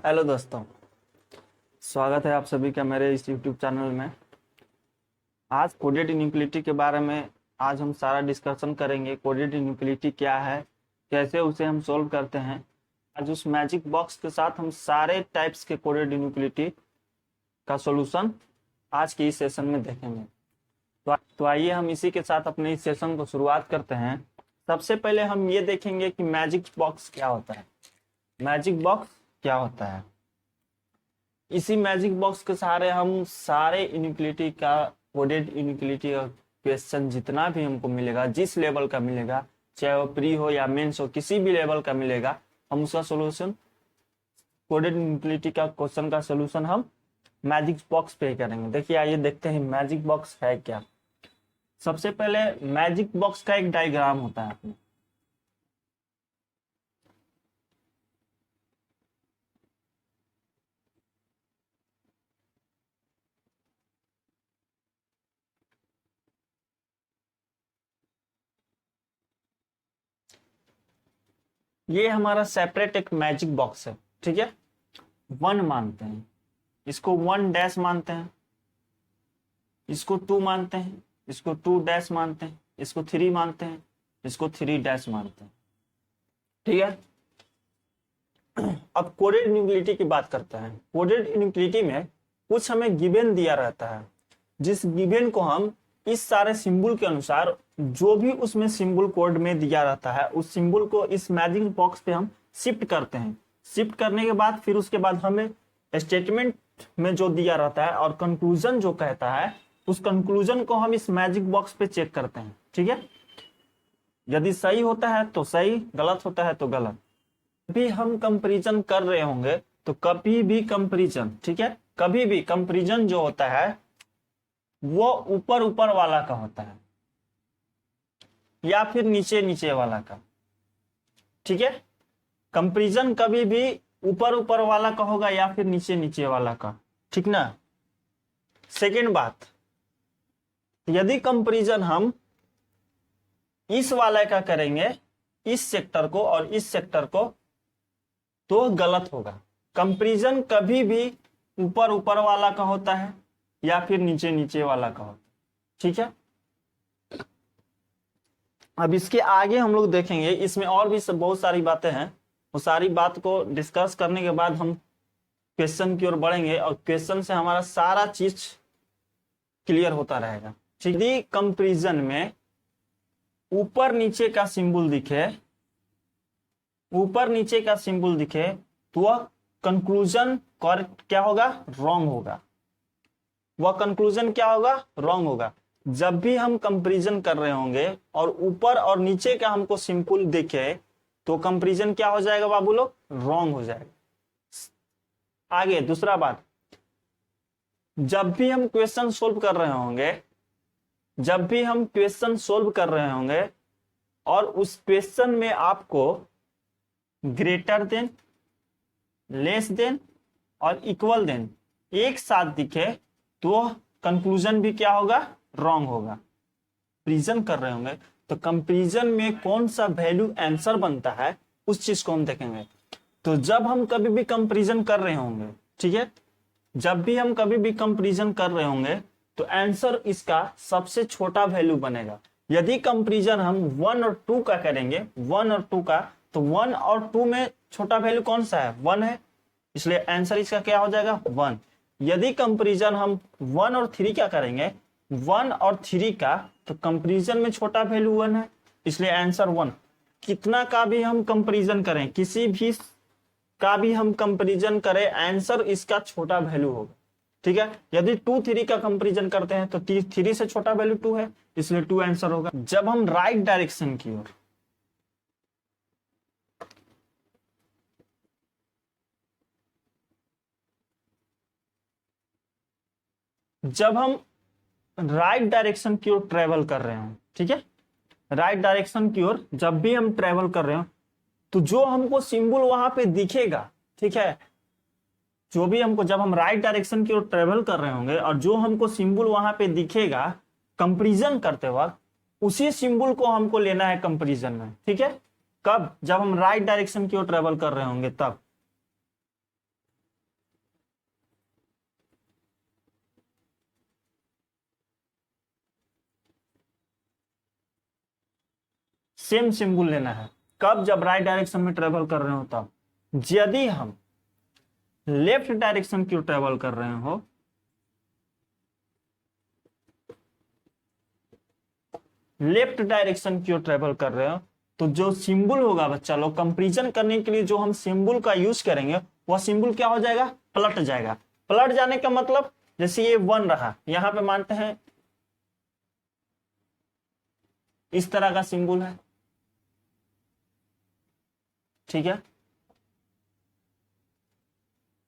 Hello दोस्तों, स्वागत है आप सभी का मेरे इस YouTube चैनल में। आज कोडेड इनइक्वालिटी के बारे में आज हम सारा डिस्कशन करेंगे। कोडेड इनइक्वालिटी क्या है, कैसे उसे हम सोल्व करते हैं। आज उस मैजिक बॉक्स के साथ हम सारे टाइप्स के कोडेड इनइक्वालिटी का सॉल्यूशन आज के इस सेशन में देखेंगे। तो आइए हम इसी के साथ अपने इस सेशन को शुरुआत करते हैं। सबसे पहले हम ये देखेंगे कि मैजिक बॉक्स क्या होता है। मैजिक बॉक्स क्या होता है, इसी मैजिक बॉक्स के सहारे हम सारे इनइक्वालिटी का कोडेड इनइक्वालिटी का क्वेश्चन जितना भी हमको मिलेगा, जिस लेवल का मिलेगा, चाहे वो प्री हो या मेंस हो, किसी भी लेवल का मिलेगा, हम उसका सॉल्यूशन, कोडेड इनइक्वालिटी का क्वेश्चन का सॉल्यूशन हम मैजिक बॉक्स पे करेंगे। देखिए आइए देखते हैं मैजिक बॉक्स है क्या। सबसे पहले मैजिक बॉक्स का एक डायग्राम होता है अपने। ये हमारा सेपरेट एक मैजिक बॉक्स है, ठीक है। 1 मानते हैं, इसको 1 डैश मानते हैं, इसको 2 मानते हैं, इसको 2 डैश मानते हैं, इसको 3 मानते हैं, इसको 3 डैश मानते हैं, ठीक है। अब कोडेड इनइक्वालिटी की बात करते हैं। कोडेड इनइक्वालिटी में कुछ हमें गिवन दिया रहता है, जिस गिवन को हम इस सारे सिंबल के अनुसार, जो भी उसमें सिंबल कोड में दिया रहता है, उस सिंबल को इस मैजिक बॉक्स पे हम शिफ्ट करते हैं। शिफ्ट करने के बाद फिर उसके बाद हमें स्टेटमेंट में जो दिया रहता है और कंक्लूजन जो कहता है, उस कंक्लूजन को हम इस मैजिक बॉक्स पे चेक करते हैं, ठीक है। यदि सही होता है तो सही, गलत होता है तो गलत। भी हम कंपैरिजन कर रहे होंगे तो कभी भी कंपैरिजन, ठीक है, कभी भी कंपैरिजन जो होता है वो ऊपर ऊपर वाला का होता है या फिर नीचे नीचे वाला का, ठीक है। कंपैरिजन कभी भी ऊपर ऊपर वाला का होगा या फिर नीचे नीचे वाला का, ठीक ना। सेकेंड बात, यदि कंपैरिजन हम इस वाले का करेंगे, इस सेक्टर को और इस सेक्टर को, तो गलत होगा। कंपैरिजन कभी भी ऊपर ऊपर वाला का होता है या फिर नीचे नीचे वाला का होता है, ठीक है। अब इसके आगे हम लोग देखेंगे, इसमें और भी बहुत सारी बातें हैं। वो सारी बात को डिस्कस करने के बाद हम क्वेश्चन की ओर बढ़ेंगे और क्वेश्चन से हमारा सारा चीज क्लियर होता रहेगा। यदि कंपैरिजन में ऊपर नीचे का सिंबल दिखे, ऊपर नीचे का सिंबल दिखे, तो वह कंक्लूजन करेक्ट क्या होगा, रॉन्ग होगा। वह कंक्लूजन क्या होगा, रॉन्ग होगा। जब भी हम कंपैरिजन कर रहे होंगे और ऊपर और नीचे का हमको सिंपल दिखे, तो कंपैरिजन क्या हो जाएगा बाबू लोग, रॉन्ग हो जाएगा। आगे दूसरा बात, जब भी हम क्वेश्चन सोल्व कर रहे होंगे, जब भी हम क्वेश्चन सोल्व कर रहे होंगे और उस क्वेश्चन में आपको ग्रेटर देन, लेस देन और इक्वल देन एक साथ दिखे, तो कंक्लूजन भी क्या होगा, रॉन्ग होगा। कंपैरिजन कर रहे होंगे तो कंपैरिजन में कौन सा वैल्यू आंसर बनता है, उस चीज को हम देखेंगे। तो जब हम कभी भी कंपैरिजन कर रहे होंगे, ठीक है, जब भी हम कभी भी कंपैरिजन कर रहे होंगे तो आंसर इसका सबसे छोटा वैल्यू बनेगा। यदि कंपैरिजन हम 1 और 2 का करेंगे, 1 और 2 का, तो 1 और 2 में छोटा वैल्यू कौन सा है, 1 है, इसलिए आंसर इसका क्या हो जाएगा, 1। यदि कंपैरिजन हम 1 और 3 का करेंगे, 1 और 3 का, तो कंपैरिजन में छोटा वैल्यू 1 है, इसलिए आंसर 1। कितना का भी हम कंपैरिजन करें, किसी भी का भी हम कंपैरिजन करें, आंसर इसका छोटा वैल्यू होगा, ठीक है। यदि 2 3 का कंपैरिजन करते हैं तो 3 से छोटा वैल्यू 2 है, इसलिए 2 आंसर होगा। जब हम राइट डायरेक्शन की ओर, जब हम राइट डायरेक्शन की ओर ट्रेवल कर रहे हो, ठीक है, राइट डायरेक्शन की ओर जब भी हम ट्रेवल कर रहे हो, तो जो हमको सिंबल वहां पे दिखेगा, ठीक है, जो भी हमको, जब हम राइट डायरेक्शन की ओर ट्रेवल कर रहे होंगे और जो हमको सिंबल वहां पे दिखेगा कंपैरिजन करते वक्त, उसी सिंबल को हमको लेना है कंपैरिजन में, ठीक है। कब, जब हम राइट डायरेक्शन की ओर ट्रेवल कर रहे होंगे तब। सेम सिंबल लेना है। कब? जब राइट डायरेक्शन में ट्रेवल कर रहे हो तब। यदि हम लेफ्ट डायरेक्शन की ओर ट्रेवल कर रहे हो, लेफ्ट डायरेक्शन की ओर ट्रेवल कर रहे हो, तो जो सिंबल होगा बच्चा लोग, कंपैरिजन करने के लिए जो हम सिंबल का यूज करेंगे, वह सिंबल क्या हो जाएगा? पलट जाएगा। पलट जाने का मतलब, जैसे ये 1 रहा, यहां पे मानते हैं इस तरह का सिंबल है, ठीक है।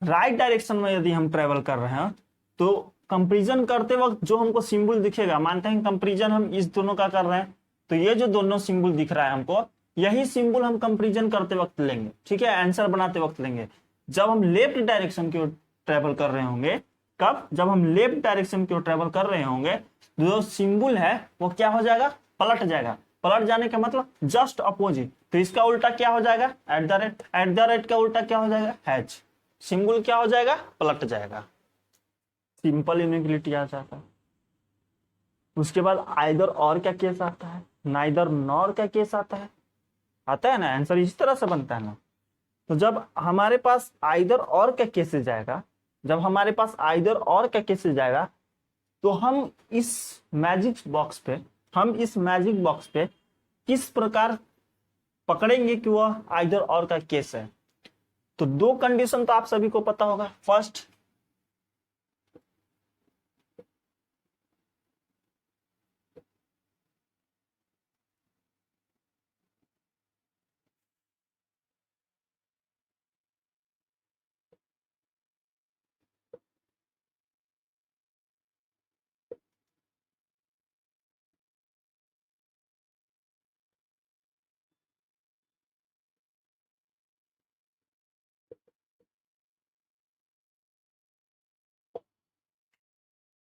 राइट डायरेक्शन में यदि हम ट्रेवल कर रहे हैं, तो कंपैरिजन करते वक्त जो हमको सिंबल दिखेगा, मानते हैं कंपैरिजन हम इस दोनों का कर रहे हैं, तो ये जो दोनों सिंबल दिख रहा है हमको, यही सिंबल हम कंपैरिजन करते वक्त लेंगे, ठीक है, आंसर बनाते वक्त लेंगे। जब हम लेफ्ट डायरेक्शन की ओर ट्रेवल कर रहे होंगे, कब? जब हम लेफ्ट डायरेक्शन की ओर ट्रेवल कर रहे होंगे, तो जो सिंबल है वो क्या हो जाएगा? पलट जाएगा। पलट जाने का मतलब जस्ट अपोजिट, तो इसका उल्टा क्या हो जाएगा? Eight the rate. Eight the rate का उल्टा क्या हो जाएगा? हैच। सिंबल क्या हो जाएगा? पलट जाएगा। सिंपल इनइक्वालिटी आ जाता है। उसके बाद आइदर और क्या केस आता है? नाइदर नॉर का केस आता है ना, आंसर इस तरह से बनता है ना। तो जब हमारे पास आइदर और का केसेस जाएगा, जब हमारे पास आइदर और का केसेस जाएगा, तो हम इस मैजिक बॉक्स पे किस प्रकार पकड़ेंगे कि वह आइदर और का केस है। तो दो कंडीशन तो आप सभी को पता होगा। फर्स्ट,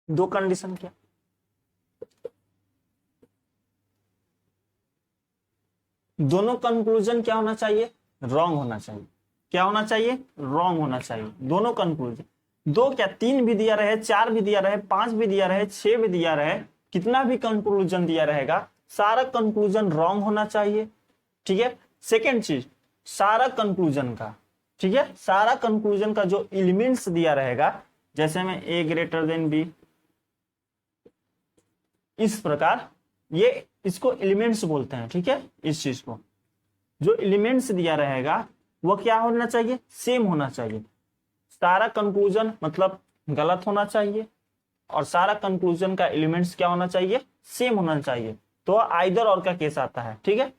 दो कंडीशन क्या? दोनों कंक्लूजन क्या होना चाहिए? रॉन्ग होना चाहिए। क्या होना चाहिए? रॉन्ग होना चाहिए। दोनों कंक्लूजन, दो क्या, 3 भी दिया रहे, 4 भी दिया रहे, 5 भी दिया रहे, 6 भी दिया रहे, कितना भी कंक्लूजन दिया रहेगा, सारा कंक्लूजन रॉन्ग होना चाहिए, ठीक है। सेकेंड चीज, सारा कंक्लूजन का, ठीक है, सारा कंक्लूजन का जो एलिमेंट्स दिया रहेगा, जैसे में ए ग्रेटर देन बी, इस प्रकार, ये इसको एलिमेंट्स बोलते हैं, ठीक है। इस चीज को, जो एलिमेंट्स दिया रहेगा वो क्या होना चाहिए? सेम होना चाहिए। सारा कंक्लूजन मतलब गलत होना चाहिए, और सारा कंक्लूजन का एलिमेंट्स क्या होना चाहिए? सेम होना चाहिए। तो आइदर और का केस आता है, ठीक है।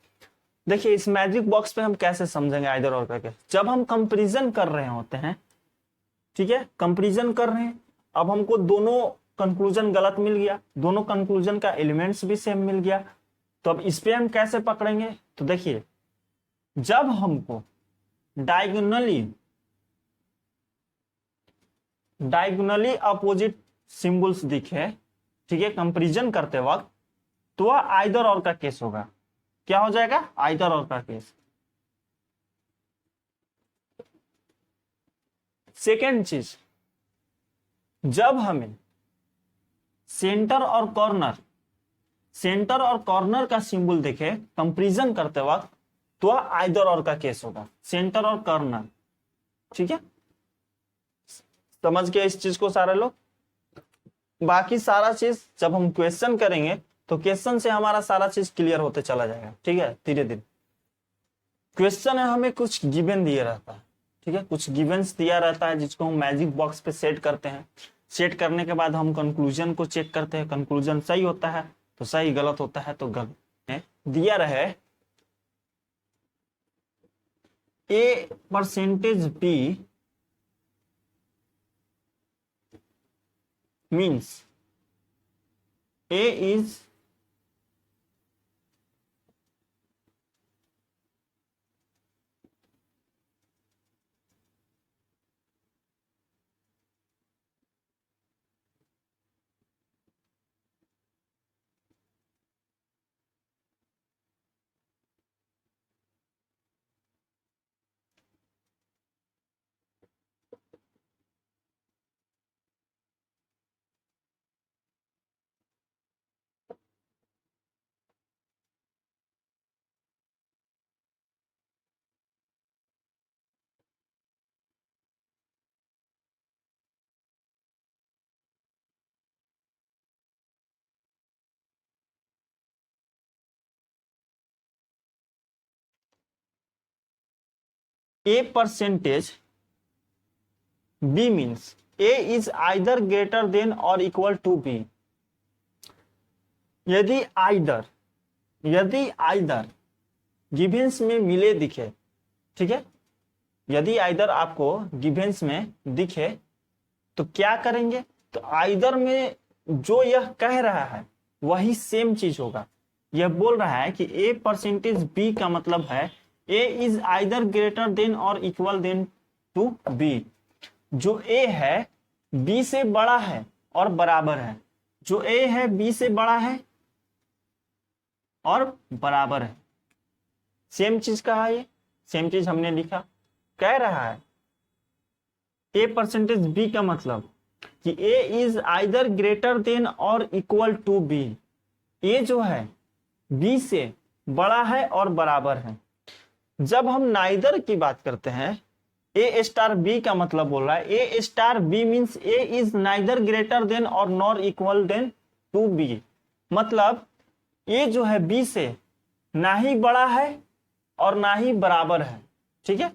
देखिए इस मैजिक बॉक्स पे हम कैसे समझेंगे आइदर और का केस। जब हम कंपैरिजन कर रहे होते हैं, ठीक है, कंपैरिजन कर रहे हैं, अब हमको दोनों कंक्लूजन गलत मिल गया, दोनों कंक्लूजन का एलिमेंट्स भी सेम मिल गया, तो अब इस पे हम कैसे पकड़ेंगे? तो देखिए, जब हमको डायगोनली डायगोनली अपोजिट सिंबल्स दिखे, ठीक है, कंपैरिजन करते वक्त, तो वह आइदर और का केस होगा। क्या हो जाएगा? आइदर और का केस। सेकेंड चीज, जब हमें सेंटर और कॉर्नर का सिंबल देखे कंपैरिजन करते वक्त, तो वह आइदर और का केस होगा। सेंटर और कॉर्नर, ठीक है, समझ गए इस चीज को सारे लोग? बाकी सारा चीज जब हम क्वेश्चन करेंगे, तो क्वेश्चन से हमारा सारा चीज क्लियर होते चला जाएगा, ठीक है, धीरे धीरे। क्वेश्चन है, हमें कुछ गिवन दिया रहता है, ठीक है, कुछ गिवंस दिया रहता है, जिसको हम मैजिक बॉक्स पे सेट करते हैं। सेट करने के बाद हम कंक्लूजन को चेक करते हैं, कंक्लूजन सही होता है तो सही, गलत होता है तो गलत। दिया रहे A percentage B means A is A percentage B means A is either greater than और इक्वल टू बी। यदि आइदर गिवेंस में मिले दिखे, ठीक है, यदि आइदर आपको गिवेंस में दिखे तो क्या करेंगे, तो आइदर में जो यह कह रहा है वही सेम चीज होगा। यह बोल रहा है कि ए परसेंटेज बी का मतलब है A is either greater than और इक्वल देन टू बी। जो ए है बी से बड़ा है और बराबर है, जो ए है बी से बड़ा है और बराबर है। सेम चीज कहा, ये सेम चीज हमने लिखा। कह रहा है ए परसेंटेज बी का मतलब कि A is either greater than और इक्वल टू बी। ए जो है बी से बड़ा है और बराबर है। जब हम नाइदर की बात करते हैं, ए स्टार बी का मतलब बोल रहा है A star B means A is neither greater than और nor equal than to B. मतलब ए जो है बी से ना ही बड़ा है और ना ही बराबर है, ठीक है।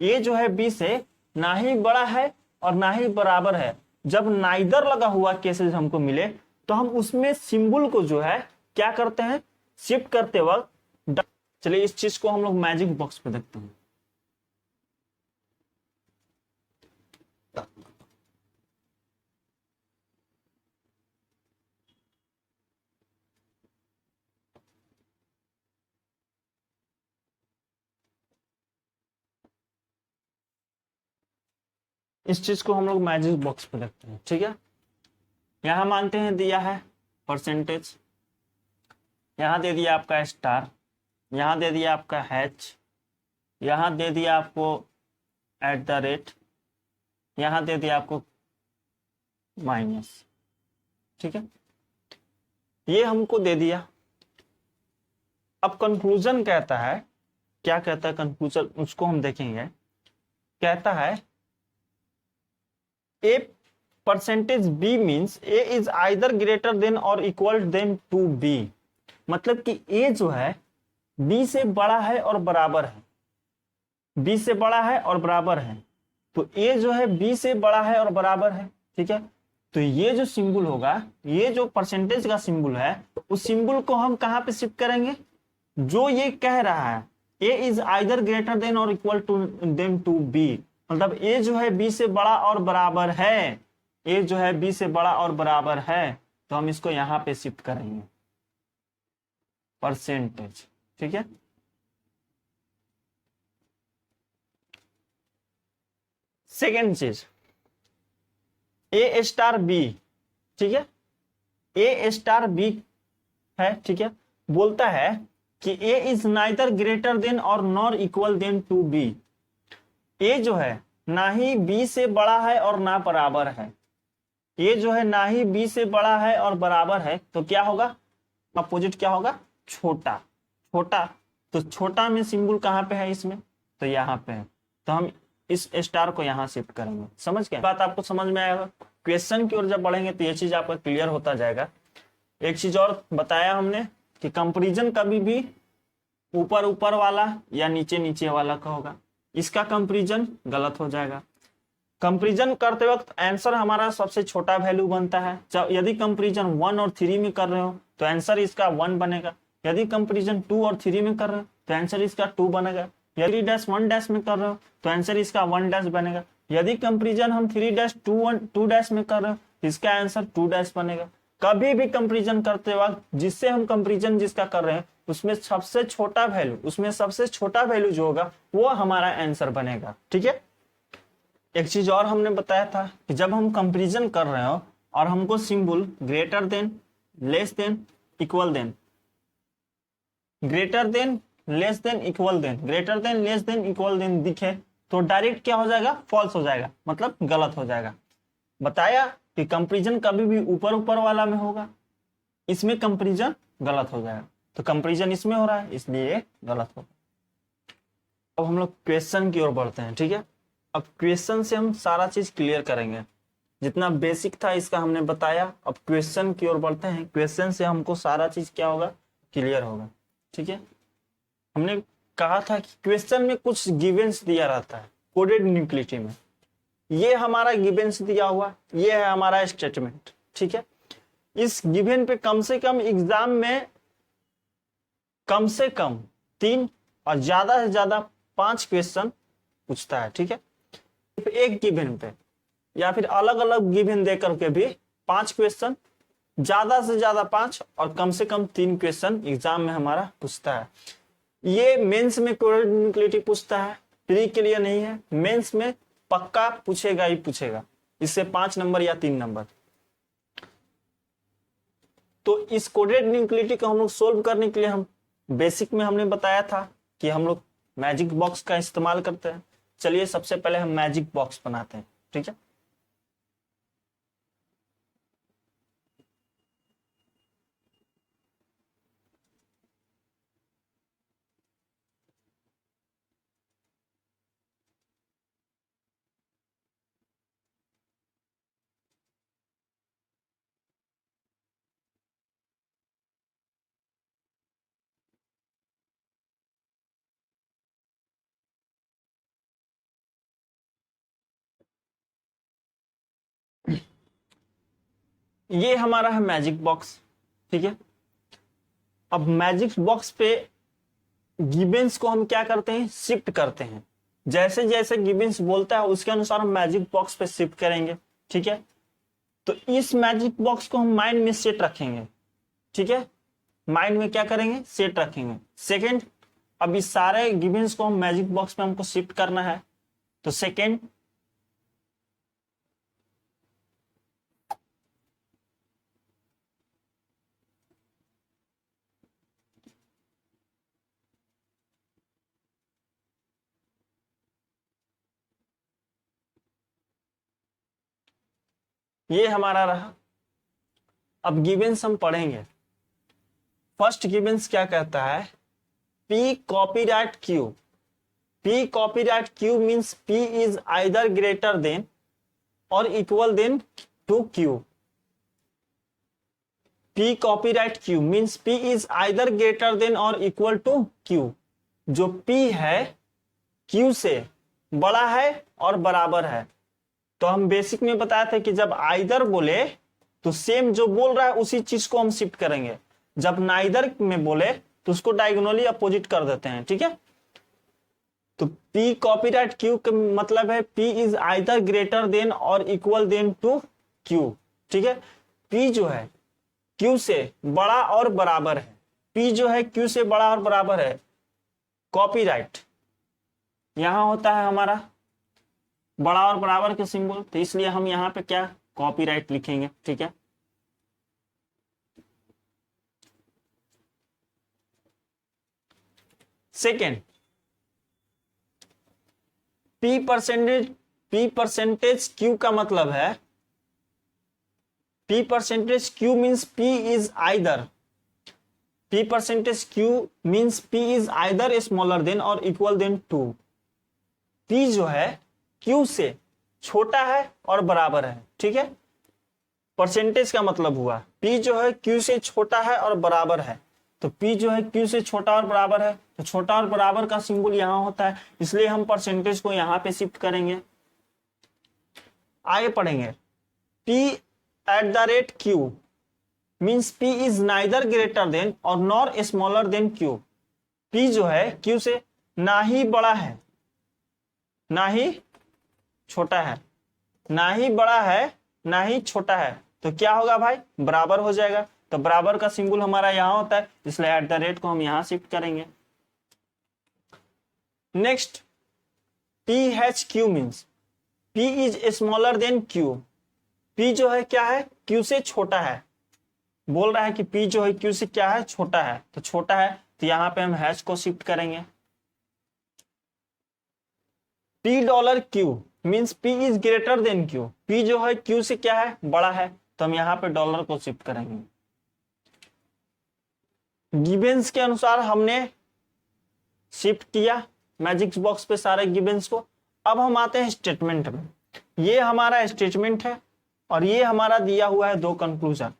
ए जो है बी से ना ही बड़ा है और ना ही बराबर है। जब नाइदर लगा हुआ केसेस हमको मिले तो हम उसमें सिंबल को जो है क्या करते हैं, शिफ्ट करते वक्त। चलिए इस चीज को हम लोग मैजिक बॉक्स पे देखते हैं। इस चीज को हम लोग मैजिक बॉक्स पे देखते हैं, ठीक है। यहां मानते हैं दिया है परसेंटेज, यहां दे दिया आपका स्टार, यहां दे दिया आपका हैच, यहां दे दिया आपको एट द रेट, यहां दे दिया आपको माइनस, ठीक है। ये हमको दे दिया। अब कंक्लूजन कहता है, क्या कहता है कंक्लूजन, उसको हम देखेंगे। कहता है A percentage B means A is either greater than और इक्वल देन टू बी। मतलब कि ए जो है बी से बड़ा है और बराबर है, बी से बड़ा है और बराबर है। तो ए जो है बी से बड़ा है और बराबर है, ठीक है। तो ये जो सिंबल होगा, ये जो परसेंटेज का सिंबल है, उस सिंबल को हम कहां पे शिफ्ट करेंगे, जो ये कह रहा है A is either greater than और equal to than to B. मतलब ए जो है बी से बड़ा और बराबर है, ए जो है बी से बड़ा और बराबर है, तो हम इसको यहां पे शिफ्ट करेंगे परसेंटेज, ठीक है। सेकेंड चीज ए स्टार बी, ठीक है, ए स्टार बी है, ठीक है। बोलता है कि A is neither greater than और nor equal than to B. A जो है ना ही बी से बड़ा है और ना बराबर है। ए जो है ना ही बी से बड़ा है और बराबर है, तो क्या होगा, अपोजिट क्या होगा, छोटा। छोटा, तो छोटा में सिंबल कहां पे है इसमें, तो यहां पे है। तो हम इस स्टार को यहां शिफ्ट करेंगे। समझ गए बात, आपको समझ में आएगा। क्वेश्चन की ओर जब बढ़ेंगे तो ये चीज आपका क्लियर होता जाएगा। एक चीज और बताया हमने कि कंपैरिजन कभी भी ऊपर ऊपर वाला या नीचे नीचे वाला का होगा। इसका कंपैरिजन गलत हो जाएगा। कंपैरिजन करते वक्त आंसर हमारा सबसे छोटा वैल्यू बनता है। यदि कंपैरिजन 1 और 3 में कर रहे हो तो आंसर इसका 1 बनेगा। यदि कंपैरिजन 2 और 3 में कर रहे हो तो आंसर इसका 2 बनेगा। यदि डैश 1 डैश में कर रहे हो तो आंसर इसका 1 डैश बनेगा। यदि कंपैरिजन हम 3 डैश 2 डैश में कर रहे हो तो इसका आंसर 2 डैश बनेगा। कभी भी कंपैरिजन करते वक्त जिससे हम कंपैरिजन जिसका कर रहे हैं उसमें सबसे छोटा वैल्यू जो होगा वो हमारा आंसर बनेगा, ठीक है। एक चीज और हमने बताया था कि जब हम कंपैरिजन कर रहे हो और हमको symbol greater than, less than, equal than, greater than, less than, equal than, greater than, less than, equal than दिखे तो डायरेक्ट क्या हो जाएगा, फॉल्स हो जाएगा, मतलब गलत हो जाएगा। बताया कि कंपैरिजन कभी भी ऊपर ऊपर वाला में होगा, इसमें कंपैरिजन गलत हो जाएगा। तो कंपैरिजन इसमें हो रहा है इसलिए गलत होगा। अब हम लोग क्वेश्चन की ओर बढ़ते हैं, ठीक है। अब क्वेश्चन से हम सारा चीज क्लियर करेंगे। जितना बेसिक था इसका हमने बताया। अब क्वेश्चन की ओर बढ़ते हैं। क्वेश्चन से हमको सारा चीज क्या होगा, क्लियर होगा, ठीक है। हमने कहा था कि क्वेश्चन में कुछ गिवेंस दिया रहता है कोडेड न्यूक्लियोटाइड में, ये हमारा गिवेंस दिया हुआ, ये है हमारा स्टेटमेंट, ठीक है। इस गिवन पे कम से कम एग्जाम में कम से कम 3 और ज्यादा से ज्यादा 5 क्वेश्चन पूछता है, ठीक है। एक गिवन पे या फिर अलग अलग गिवन देकर के भी 5 क्वेश्चन, ज्यादा से ज्यादा 5 और कम से कम 3 क्वेश्चन एग्जाम में हमारा पूछता है। ये मेंस में कोडेड न्यूक्लियोटाइड पूछता है, प्री के लिए नहीं है, मेंस में पक्का पूछेगा ही पूछेगा, इससे 5 नंबर या 3 नंबर। तो इस कोडेड न्यूक्लियोटाइड को हम लोग सोल्व करने के लिए हम बेसिक में हमने बताया था कि हम लोग मैजिक बॉक्स का इस्तेमाल करते हैं। चलिए सबसे पहले हम मैजिक बॉक्स बनाते हैं, ठीक है। ये हमारा है मैजिक बॉक्स, ठीक है। अब मैजिक बॉक्स पे गिवेंस को हम क्या करते हैं, शिफ्ट करते हैं। जैसे जैसे गिवेंस बोलता है उसके अनुसार हम मैजिक बॉक्स पे शिफ्ट करेंगे, ठीक है। तो इस मैजिक बॉक्स को हम माइंड में सेट रखेंगे, ठीक है। माइंड में क्या करेंगे, सेट रखेंगे। सेकंड, अब इस सारे गिवेंस को हम मैजिक बॉक्स में हमको शिफ्ट करना है, तो सेकंड ये हमारा रहा। अब गिवेंस हम पढ़ेंगे। फर्स्ट गिवेंस क्या कहता है, P copyright Q. P copyright Q means P is either greater than or equal than to Q. P copyright Q means P is either greater than or equal to Q. जो P है Q से बड़ा है और बराबर है। तो हम बेसिक में बताया था कि जब आइदर बोले तो सेम जो बोल रहा है उसी चीज को हम शिफ्ट करेंगे, जब नाइदर में बोले तो उसको डायगोनली अपोजिट कर देते हैं, ठीक है। तो P कॉपीराइट Q का मतलब है P is either greater than और इक्वल देन टू Q, ठीक है। P जो है Q से बड़ा और बराबर है, P जो है Q से बड़ा और बराबर है। कॉपीराइट यहां होता है हमारा बड़ा और बराबर के सिंबल, तो इसलिए हम यहाँ पे क्या कॉपीराइट लिखेंगे, ठीक है। सेकेंड, P परसेंटेज Q का मतलब है P percentage Q means P is either, P percentage Q means P is either smaller than और इक्वल देन टू। P जो है Q से छोटा है और बराबर है, ठीक है। परसेंटेज का मतलब हुआ P जो है Q से छोटा है और बराबर है, तो P जो है Q से छोटा और बराबर है, तो छोटा और बराबर का सिंबल यहां होता है, इसलिए हम परसेंटेज को यहां पे शिफ्ट करेंगे। आगे पढ़ेंगे, P at the rate Q means P is neither greater than और nor smaller than Q। P जो है Q से ना ही बड़ा है ना ही छोटा है, ना ही बड़ा है ना ही छोटा है, तो क्या होगा भाई, बराबर हो जाएगा। तो बराबर का सिंबल हमारा यहां होता है, इसलिए एट द रेट को हम यहां शिफ्ट करेंगे। Next, PHQ means P is smaller than Q। P जो है क्या है, Q से छोटा है, बोल रहा है कि P जो है Q से क्या है, छोटा है, तो छोटा है, तो यहां पे हम हैश को शिफ्ट करेंगे। $Q means P is greater than Q। P जो है Q से क्या है, बड़ा है, तो हम यहां पे डॉलर को शिफ्ट करेंगे। गिवेंस के अनुसार हमने शिफ्ट किया मैजिक बॉक्स पे सारे गिवेंस को। अब हम आते हैं स्टेटमेंट में। ये हमारा स्टेटमेंट है और ये हमारा दिया हुआ है 2 कंक्लूजन।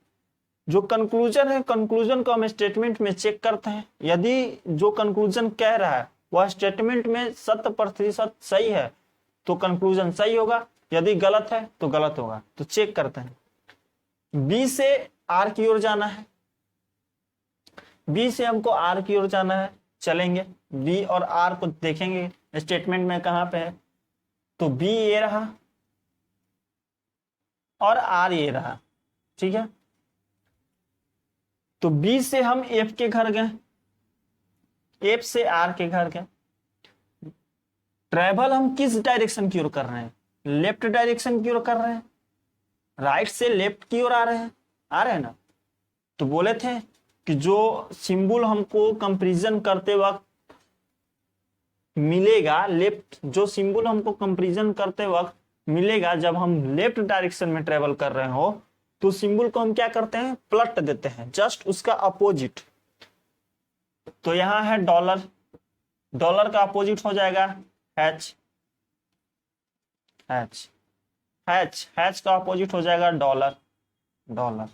जो कंक्लूजन है, कंक्लूजन को हम स्टेटमेंट में चेक करते हैं। यदि जो कंक्लूजन कह रहा है वह स्टेटमेंट में 100% सही है तो कंक्लूजन सही होगा, यदि गलत है तो गलत होगा। तो चेक करते हैं। बी से आर की ओर जाना है, बी से हमको आर की ओर जाना है, चलेंगे बी और आर को देखेंगे स्टेटमेंट में कहां पे है। तो बी ये रहा और आर ये रहा, ठीक है। तो बी से हम एफ के घर गए, एफ से आर के घर गए। ट्रेवल हम किस डायरेक्शन की ओर कर रहे हैं? लेफ्ट डायरेक्शन की ओर कर रहे हैं, राइट से लेफ्ट की ओर आ रहे हैं ना। तो बोले थे कि जो सिंबल हमको कंपैरिजन करते वक्त मिलेगा, लेफ्ट जो सिंबल हमको कंपैरिजन करते वक्त मिलेगा जब हम लेफ्ट डायरेक्शन में ट्रेवल कर रहे हो, तो सिंबल को हम क्या करते हैं? पलट देते हैं, जस्ट उसका अपोजिट। तो यहां है डॉलर, डॉलर का अपोजिट हो जाएगा हैच, हैच हैच हैच का अपोजिट हो जाएगा डॉलर, डॉलर।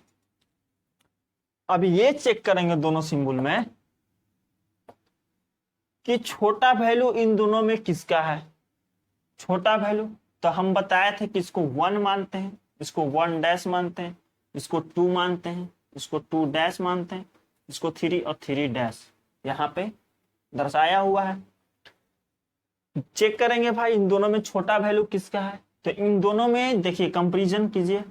अब ये चेक करेंगे दोनों सिंबल में कि छोटा वैल्यू इन दोनों में किसका है। छोटा वैल्यू तो हम बताए थे कि इसको 1 मानते हैं, इसको 1 डैश मानते हैं, इसको 2 मानते हैं, इसको 2 डैश मानते हैं, इसको 3 और 3 डैश यहाँ पे दर्शाया हुआ है। चेक करेंगे भाई इन दोनों में छोटा वैल्यू किसका है। तो इन दोनों में देखिए कंपैरिजन कीजिए।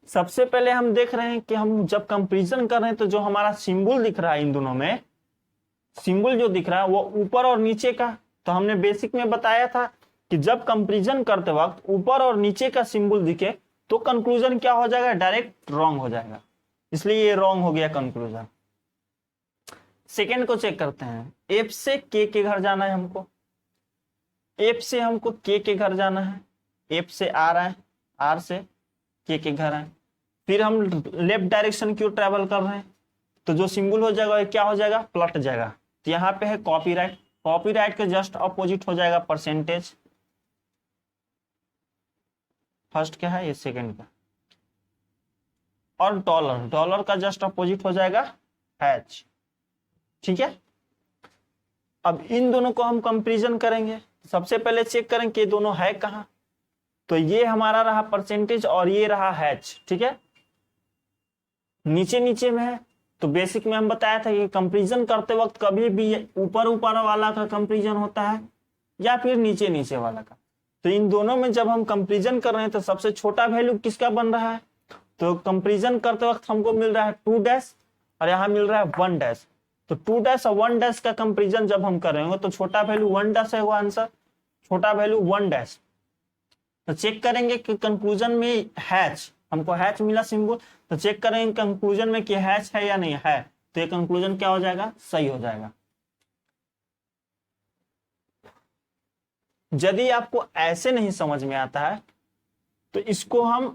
सबसे पहले हम देख रहे हैं कि हम जब कंपैरिजन कर रहे हैं तो जो हमारा सिंबल दिख रहा है इन दोनों में, सिंबल जो दिख रहा है वो ऊपर और नीचे का। तो हमने बेसिक में बताया था कि जब कंपैरिजन करते वक्त ऊपर और नीचे का सिंबल दिखे तो कंक्लूजन क्या हो जाएगा? डायरेक्ट रॉन्ग हो जाएगा, इसलिए ये रॉन्ग हो गया कंक्लूजन। सेकेंड को चेक करते हैं। एफ से के घर जाना है हमको, एफ से हमको के घर जाना है, एफ से आर आए, आर से के घर आए, फिर हम लेफ्ट डायरेक्शन की ओर ट्रेवल कर रहे हैं। तो जो सिंबल हो जाएगा क्या हो जाएगा? पलट जाएगा। तो यहाँ पे है कॉपीराइट, कॉपीराइट के जस्ट अपोजिट हो जाएगा परसेंटेज। फर्स्ट क्या है? ये सेकंड का। और डॉलर, डॉलर का जस्ट अपोजिट हो जाएगा हैच, ठीक है। अब इन दोनों को हम कंपैरिजन करेंगे। सबसे पहले चेक करें कि दोनों है कहां। तो ये हमारा रहा परसेंटेज और ये रहा हैच, ठीक है। नीचे नीचे में है। तो बेसिक में हम बताया था कि कंपैरिजन करते वक्त कभी भी ऊपर ऊपर वाला का कंपैरिजन होता है या फिर नीचे नीचे वाला का। तो इन दोनों में जब हम कंपैरिजन कर रहे हैं तो सबसे छोटा वैल्यू किसका बन रहा है? तो कंपैरिजन करते वक्त हमको मिल रहा है 2 डैश और यहाँ मिल रहा है 1 डैश। तो 2 डैश और 1 डैश का कंपैरिजन जब हम करेंगे तो छोटा वैल्यू 1 डैश है वो आंसर, छोटा वैल्यू 1 डैश। तो चेक करेंगे कि कंक्लूजन में हैच, हमको हैच मिला सिंबल। तो चेक करेंगे कंक्लूजन में कि हैच है या नहीं है। तो ये कंक्लूजन क्या हो जाएगा? सही हो जाएगा। यदि आपको ऐसे नहीं समझ में आता है तो इसको हम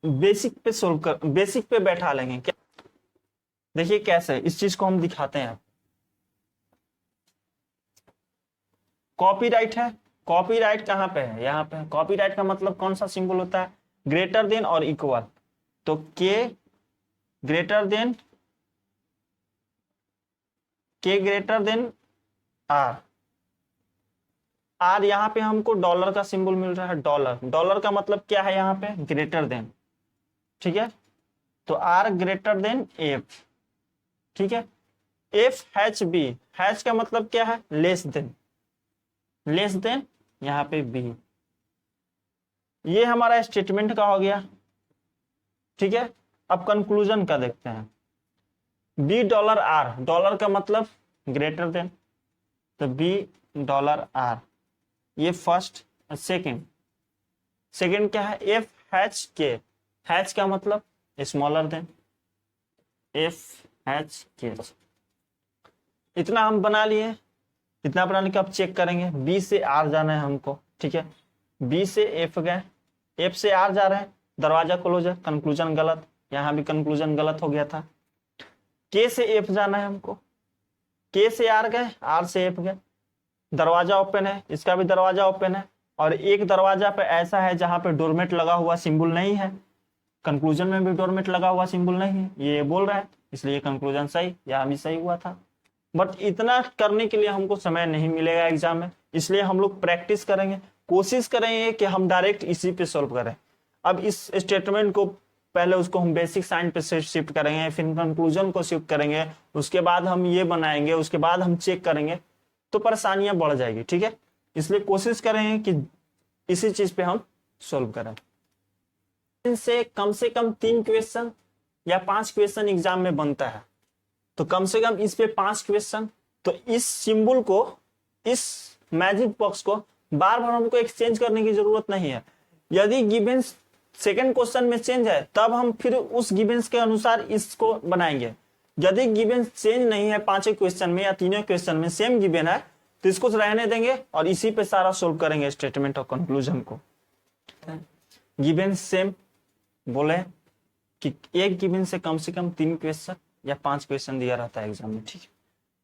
बेसिक पे सोल्व कर, बेसिक पे बैठा लेंगे। क्या देखिए कैसे इस चीज को हम दिखाते हैं। कॉपीराइट है, कॉपीराइट कहां पे है? यहाँ पे है। कॉपीराइट का मतलब कौन सा सिंबल होता है? ग्रेटर देन और इक्वल। तो के ग्रेटर देन, के ग्रेटर देन आर, आर यहाँ पे हमको डॉलर का सिंबल मिल रहा है, डॉलर। डॉलर का मतलब क्या है? यहाँ पे ग्रेटर देन, ठीक है। तो आर ग्रेटर देन एफ, ठीक है। एफ हैच बी, हैच का मतलब क्या है? लेस देन, लेस देन यहाँ पे बी। ये हमारा स्टेटमेंट का हो गया, ठीक है। अब कंक्लूजन का देखते हैं। बी डॉलर आर, डॉलर का मतलब ग्रेटर देन, तो बी डॉलर आर, ये फर्स्ट। सेकंड, सेकंड क्या है? एफ हैच के, हैच का मतलब स्मॉलर देन, एफ हैच के। इतना हम बना लिए। इतना बनाने के अब चेक करेंगे। बी से आर जाना है हमको, ठीक है। बी से एफ गए, एफ से आर जा रहे हैं, दरवाजा क्लोज है, कंक्लूजन गलत, यहां भी कंक्लूजन गलत हो गया था। के से एफ जाना है हमको, के से आर गए, आर से एफ गए, दरवाजा ओपन है, इसका भी दरवाजा ओपन है। और एक दरवाजा पे ऐसा है जहां पे डोरमेट लगा हुआ सिंबल नहीं है, कंक्लूजन में भी डोरमेट लगा हुआ सिंबल नहीं है, ये बोल रहा है, इसलिए कंक्लूजन सही, यहां भी सही हुआ था। बट इतना करने के लिए हमको समय नहीं मिलेगा एग्जाम में, इसलिए हम लोग प्रैक्टिस करेंगे, कोशिश करेंगे कि हम डायरेक्ट इसी पे सॉल्व करें। अब इस स्टेटमेंट को पहले उसको हम बेसिक साइन पे शिफ्ट करेंगे, फिर कंक्लूजन को शिफ्ट करेंगे, उसके बाद हम ये बनाएंगे, उसके बाद हम चेक करेंगे, तो परेशानियां बढ़ जाएगी। ठीक है, इसलिए कोशिश करेंगे कि इसी चीज पे हम सॉल्व करें। इनसे कम से कम 3 क्वेश्चन या 5 क्वेश्चन एग्जाम में बनता है, तो कम से कम इस पे 5 क्वेश्चन। तो इस सिंबल को, इस मैजिक बॉक्स को बार बार हमको एक्सचेंज करने की जरूरत नहीं है। यदि गिवन सेकंड क्वेश्चन में चेंज है तब हम फिर उस गिवेंस के अनुसार इसको बनाएंगे। यदि गिवन चेंज नहीं है 5 क्वेश्चन में या 3 क्वेश्चन में सेम गिवन है तो इसको रहने देंगे और इसी पे सारा सोल्व करेंगे स्टेटमेंट और कंक्लूजन को। गिवन सेम बोले कि एक गिवन से कम 3 क्वेश्चन या 5 क्वेश्चन दिया रहता है एग्जाम में। ठीक है,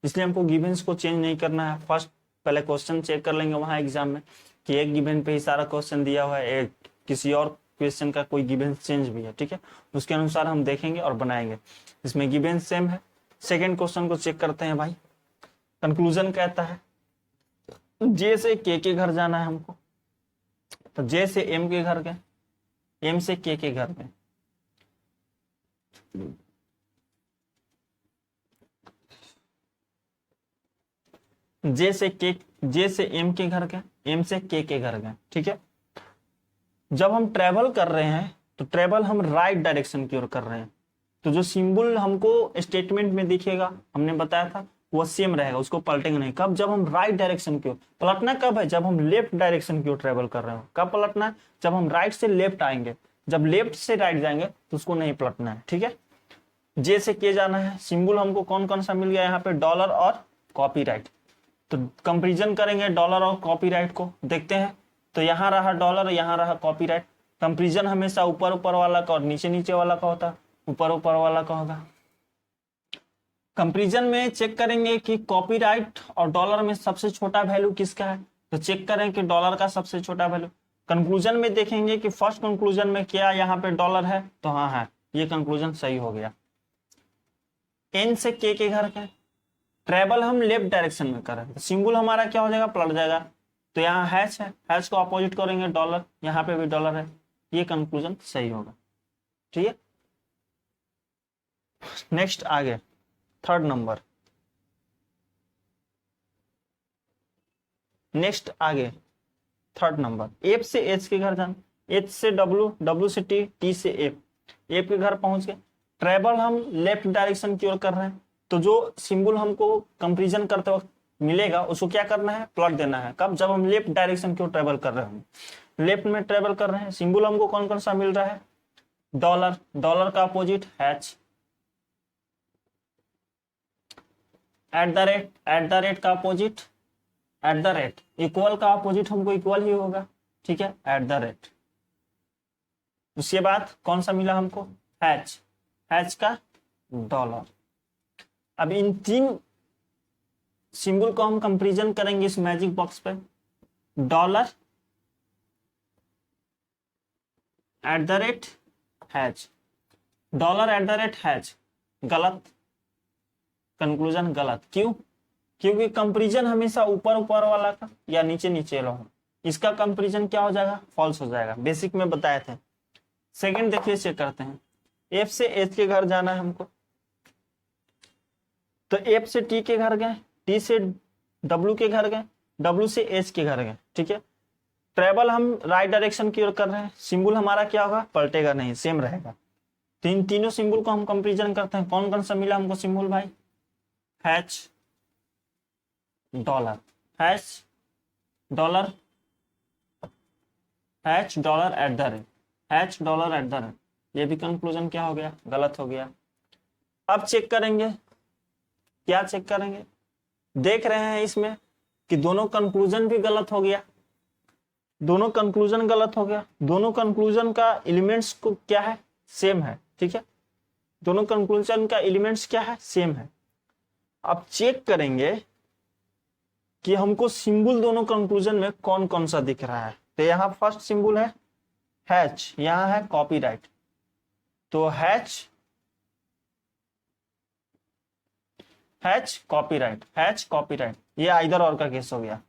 इसलिए हमको गिवेंस को चेंज नहीं करना है। फर्स्ट पहले क्वेश्चन चेक कर लेंगे वहां एग्जाम में कि एक गिवन पे ही सारा क्वेश्चन दिया हुआ है, एक किसी और क्वेश्चन का कोई गिवन चेंज भी है। ठीक है, उसके अनुसार हम देखेंगे और बनाएंगे। इसमें गिवन सेम है। सेकेंड क्वेश्चन को चेक करते हैं भाई। कंक्लूजन कहता है जे से के घर जाना है हमको, तो जे से एम के घर गए, एम से के घर गए, जे से एम के घर गए, एम से के घर गए। ठीक है, जब हम ट्रेवल कर रहे हैं तो ट्रेवल हम राइट डायरेक्शन की ओर कर रहे हैं, तो जो सिंबल हमको स्टेटमेंट में दिखेगा हमने बताया था वो सेम रहेगा, उसको पलटेंगे नहीं। कब? जब हम राइट डायरेक्शन की ओर। पलटना कब है? जब हम लेफ्ट डायरेक्शन की ओर ट्रेवल कर रहे हो। कब पलटना है? जब हम राइट से लेफ्ट आएंगे। जब लेफ्ट से राइट जाएंगे तो उसको नहीं पलटना है। ठीक है, जे से के जाना है। सिंबल हमको कौन कौन सा मिल गया यहाँ पे? डॉलर और कॉपीराइट। तो कंपेरिजन करेंगे डॉलर और कॉपीराइट को, देखते हैं। तो यहाँ रहा डॉलर, यहाँ रहा कॉपीराइट। कंपेरिजन हमेशा ऊपर ऊपर वाला का और नीचे नीचे वाला का होता है, ऊपर ऊपर वाला का होगा। कंपेरिजन में चेक करेंगे कि कॉपीराइट और डॉलर में सबसे छोटा वैल्यू किसका है, तो चेक करें कि डॉलर का सबसे छोटा वैल्यू। कंक्लूजन में देखेंगे कि फर्स्ट कंक्लूजन में क्या यहाँ पे डॉलर है, तो हाँ है, ये कंक्लूजन सही हो गया। एन से के घर के ट्रेवल हम लेफ्ट डायरेक्शन में करें, तो सिंबल हमारा क्या हो जाएगा? पलट जाएगा। तो यहाँ हैश है, हैश को अपोजिट करेंगे डॉलर, यहाँ पे भी डॉलर है, ये कंक्लूजन सही होगा। ठीक है, नेक्स्ट आगे थर्ड नंबर। नेक्स्ट आगे थर्ड नंबर, एफ से एच के घर जाना, एच से डब्ल्यू, डब्ल्यू से टी, टी से एफ, एफ के घर पहुंच गए। ट्रेवल हम लेफ्ट डायरेक्शन की ओर कर रहे हैं, तो जो सिंबल हमको कंपेरिजन करते वक्त मिलेगा उसको क्या करना है? प्लॉट देना है। कब? जब हम लेफ्ट डायरेक्शन की ओर ट्रेवल कर रहे हैं, लेफ्ट में ट्रेवल कर रहे हैं। सिंबल हमको कौन कौन सा मिल रहा है? डॉलर, डॉलर का opposite hatch, at the rate का opposite at the rate, equal का अपोजिट हमको इक्वल ही होगा। ठीक है, एट द रेट। उसके बाद कौन सा मिला हमको? हैच, हैच का डॉलर। अब इन 3 सिंबल को हम कंपेरिजन करेंगे इस मैजिक बॉक्स पे। Dollar at the rate hatch, dollar at the rate hatch, गलत, कंक्लूजन गलत। क्यों? क्योंकि कंपेरिजन हमेशा ऊपर ऊपर वाला का या नीचे नीचे वाला, इसका कंपेरिजन क्या हो जाएगा? फॉल्स हो जाएगा। बेसिक में बताए थे। सेकंड देखिए, चेक करते हैं। एफ से एच के घर जाना है हमको, तो एफ से टी के घर गए, टी से डब्ल्यू के घर गए, डब्ल्यू से एच के घर गए। ठीक है, ट्रेवल हम राइट डायरेक्शन की ओर कर रहे हैं, सिंबल हमारा क्या होगा? पलटेगा नहीं, सेम रहेगा। तो इन तीनों सिंबल को हम कंपेरिजन करते हैं। कौन कौन सा मिला हमको सिंबल भाई? Hatch, dollar, hatch dollar, hatch dollar at the rate, hatch dollar at the rate. ये भी कंक्लूजन क्या हो गया? गलत हो गया। अब चेक करेंगे, क्या चेक करेंगे? देख रहे हैं इसमें कि दोनों कंक्लूजन भी गलत हो गया, दोनों कंक्लूजन गलत हो गया। दोनों कंक्लूजन का एलिमेंट्स को क्या है? सेम है। ठीक है, दोनों कंक्लूजन का एलिमेंट्स क्या है? सेम है। अब चेक करेंगे कि हमको सिंबल दोनों कंक्लूजन में कौन कौन सा दिख रहा है। तो यहाँ फर्स्ट सिंबल है हैच, यहाँ है कॉपीराइट। तो hatch hatch copyright, hatch copyright, ये आइदर और का केस हो गया।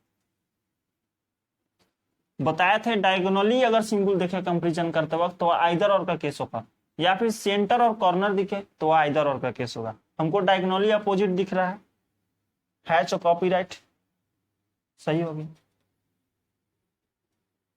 बताए थे डायगोनली अगर सिंबल दिखे कंपैरिजन करते वक्त तो आइदर और का केस होगा, या फिर सेंटर और कॉर्नर दिखे तो आइदर और का केस होगा। हमको डायगोनली अपोजिट दिख रहा है, हैच और कॉपीराइट, सही होगी।